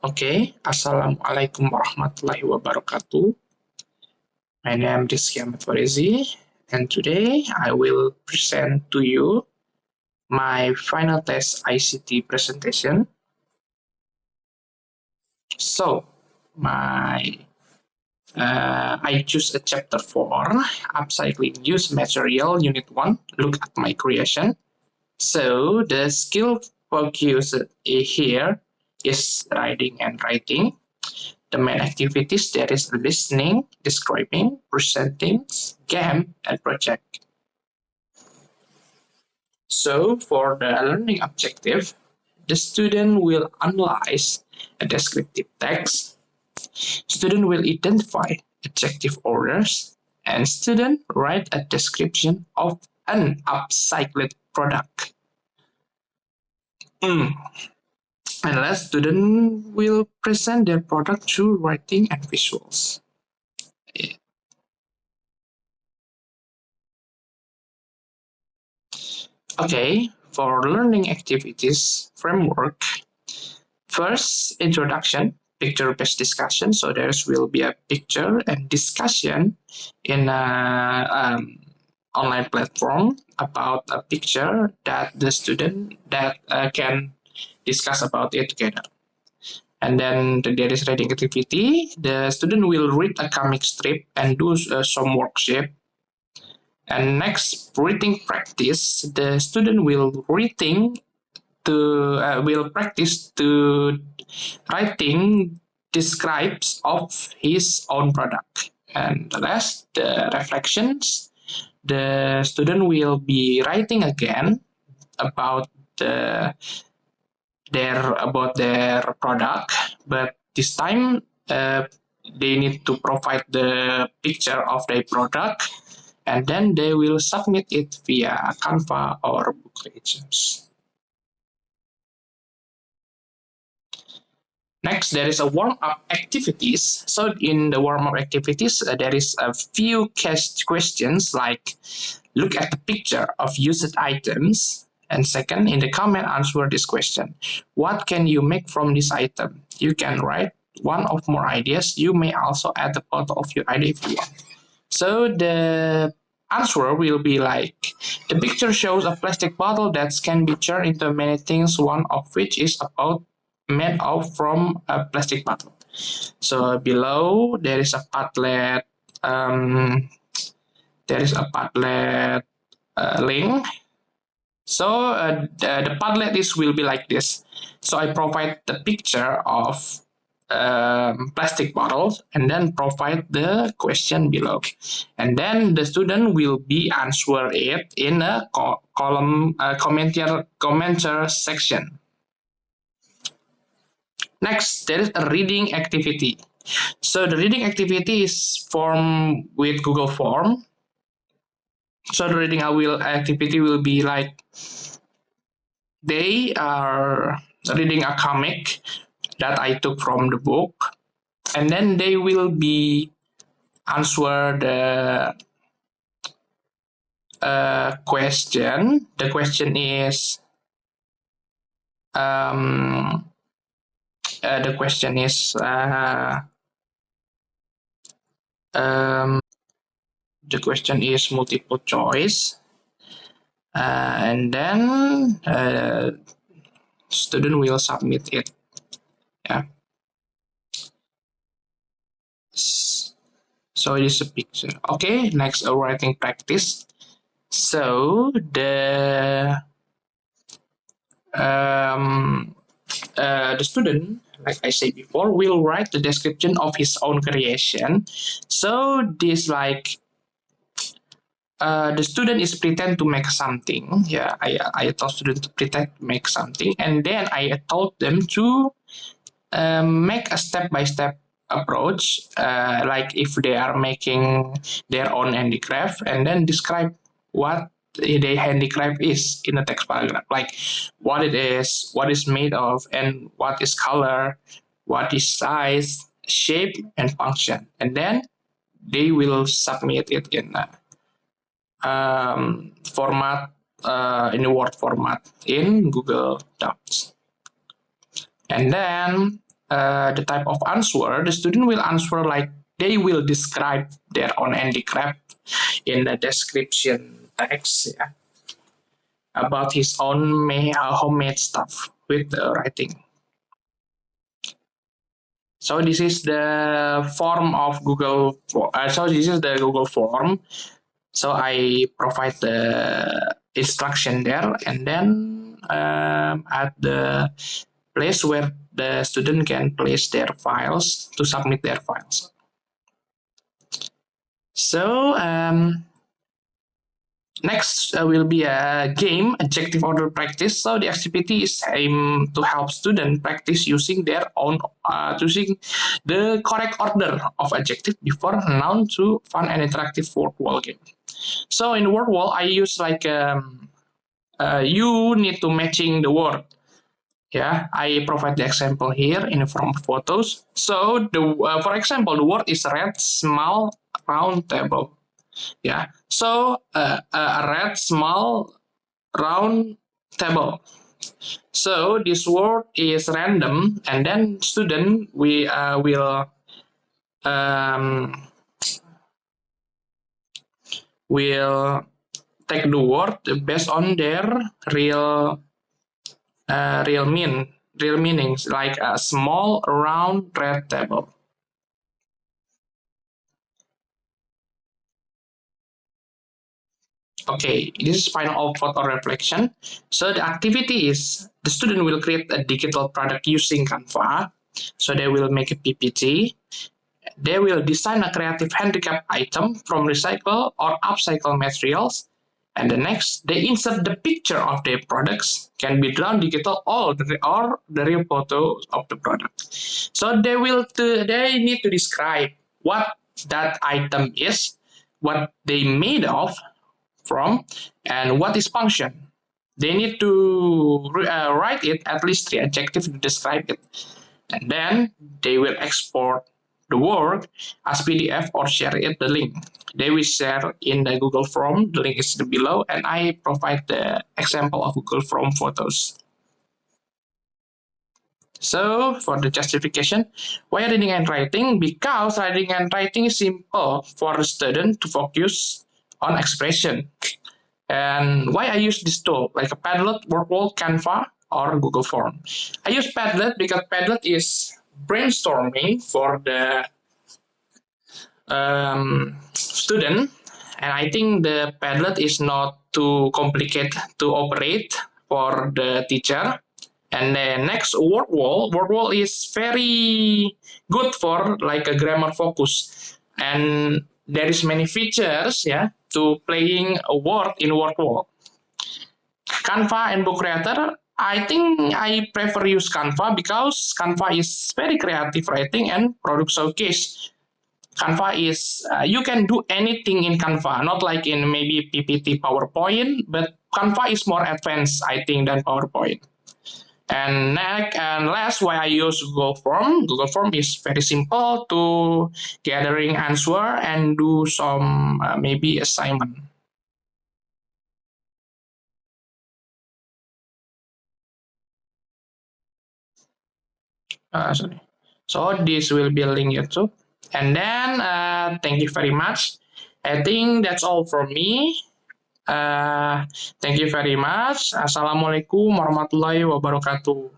Okay, Assalamualaikum warahmatullahi wabarakatuh. My name is Rizky Farizi, and today I will present to you my final test ICT presentation. So, I choose a chapter 4, Upcycling Used Material, Unit 1, Look at My Creation. So, the skill focus here is reading and writing. The main activities there is listening, describing, presenting, game, and project. So for the learning objective, the student will analyze a descriptive text, student will identify adjective orders, and student write a description of an upcycled product. And last, student will present their product through writing and visuals. Okay, for learning activities framework, first, introduction, picture-based discussion. So there will be a picture and discussion in an online platform about a picture that the student can discuss about it together. And then there is reading activity. The student will read a comic strip and do some worksheet. And next, reading practice. The student will practice to writing describes of his own product. And last, the reflections. The student will be writing again about their product, but this time they need to provide the picture of their product, and then they will submit it via Canva or Bookreactions. Next, there is a warm-up activities. So in the warm-up activities, there is a few questions like, look at the picture of used items. And second, in the comment, answer this question. What can you make from this item? You can write one or more ideas. You may also add the photo of your idea if you want. So the answer will be like, the picture shows a plastic bottle that can be turned into many things, one of which is about made from a plastic bottle. So below there is a Padlet. Link. So the Padlet will be like this. So I provide the picture of plastic bottles and then provide the question below, and then the student will be answer it in a column commenter section. Next, there is a reading activity. So the reading activity is formed with Google Form. So the reading activity will be like, they are reading a comic that I took from the book, and then they will be answer the question. The question is multiple choice, and then student will submit it. Yeah. So it is a picture. Okay, next, a writing practice. So the student, like I said before, will write the description of his own creation. So this like the student is pretend to make something. Yeah, I told student to pretend to make something, and then I told them to make a step-by-step approach, like if they are making their own handicraft, and then describe what the handicraft is in a text paragraph, like what it is, what is made of, and what is color, what is size, shape, and function, and then they will submit it in a format, in a Word format in Google Docs. And then the type of answer, the student will answer like they will describe their own handicraft in the description text, yeah, about his own homemade stuff with writing. So this is the form of Google. So this is the Google form. So I provide the instruction there, and then at the place where the student can place their files to submit their files. So next will be a game, adjective order practice. So the activity is aimed to help students practice using their own, using the correct order of adjective before noun to fun and interactive word wall game. So in word wall, I use like you need to matching the word. Yeah, I provide the example here in from photos. So the for example, the word is red, small, round table. Yeah, so a red, small, round table. So this word is random, and then student we will take the word based on their real real meanings, like a small round red table. Okay, this is final output or reflection. So the activity is the student will create a digital product using Canva. So they will make a PPT. They will design a creative handicap item from recycle or upcycle materials. And the next, they insert the picture of their products, can be drawn digital or the real photo of the product. So they need to describe what that item is, what they made of, from, and what is function. They need to write it at least 3 adjectives to describe it. And then they will export the work as PDF or share it the link. They will share in the Google Form. The link is below, and I provide the example of Google Form photos. So for the justification, why reading and writing? Because reading and writing is simple for the student to focus on expression. And why I use this tool, like a Padlet, WordWall, Canva, or Google Form. I use Padlet because Padlet is brainstorming for the student, and I think the Padlet is not too complicated to operate for the teacher. And then next, WordWall. WordWall is very good for like a grammar focus, and there is many features, yeah, to playing a word in WordWall. Canva and Book Creator, I think I prefer use Canva because Canva is very creative writing and product showcase. Canva is, you can do anything in Canva, not like in maybe PPT PowerPoint, but Canva is more advanced, I think, than PowerPoint. And next and last, why I use Google Form. Google Form is very simple to gathering answer and do some maybe assignment. Sorry. So this will be a link YouTube. And then thank you very much. I think that's all from me. Thank you very much. Assalamualaikum warahmatullahi wabarakatuh.